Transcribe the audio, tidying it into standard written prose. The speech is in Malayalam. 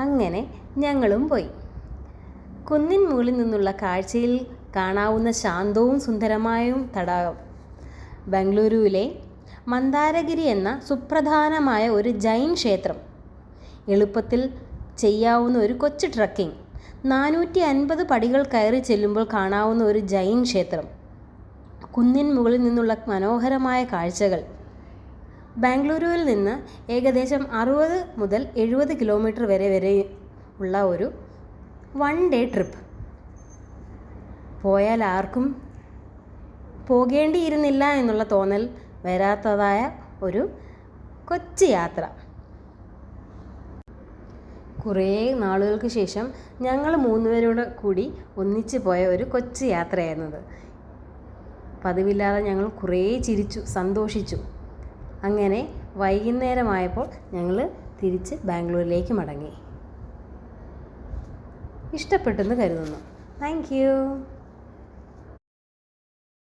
അങ്ങനെ ഞങ്ങളും പോയി. കുന്നിൻ മുകളിൽ നിന്നുള്ള കാഴ്ചയിൽ കാണാവുന്ന ശാന്തവും സുന്ദരമായും തടാകം, ബംഗളൂരുവിലെ മന്ദാരഗിരി എന്ന സുപ്രധാനമായ ഒരു ജൈൻ ക്ഷേത്രം, എളുപ്പത്തിൽ ചെയ്യാവുന്ന ഒരു കൊച്ചു ട്രക്കിംഗ്, 450 പടികൾ കയറി ചെല്ലുമ്പോൾ കാണാവുന്ന ഒരു ജൈൻ ക്ഷേത്രം, കുന്നിൻ മുകളിൽ നിന്നുള്ള മനോഹരമായ കാഴ്ചകൾ. ബാംഗ്ലൂരുവിൽ നിന്ന് ഏകദേശം 60 മുതൽ 70 കിലോമീറ്റർ വരെ ഉള്ള ഒരു 1 ഡേ ട്രിപ്പ്. പോയാൽ ആർക്കും പോകേണ്ടിയിരുന്നില്ല എന്നുള്ള തോന്നൽ വരാത്തതായ ഒരു കൊച്ചു യാത്ര. കുറേ നാളുകൾക്ക് ശേഷം ഞങ്ങൾ 3 പേരോട് കൂടി ഒന്നിച്ച് പോയ ഒരു കൊച്ചു യാത്രയായിരുന്നത്. പതിവില്ലാതെ ഞങ്ങൾ കുറേ ചിരിച്ചു, സന്തോഷിച്ചു. അങ്ങനെ വൈകുന്നേരമായപ്പോൾ ഞങ്ങൾ തിരിച്ച് ബാംഗ്ലൂരിലേക്ക് മടങ്ങി. ഇഷ്ടപ്പെട്ടെന്ന് കരുതുന്നു. Thank you.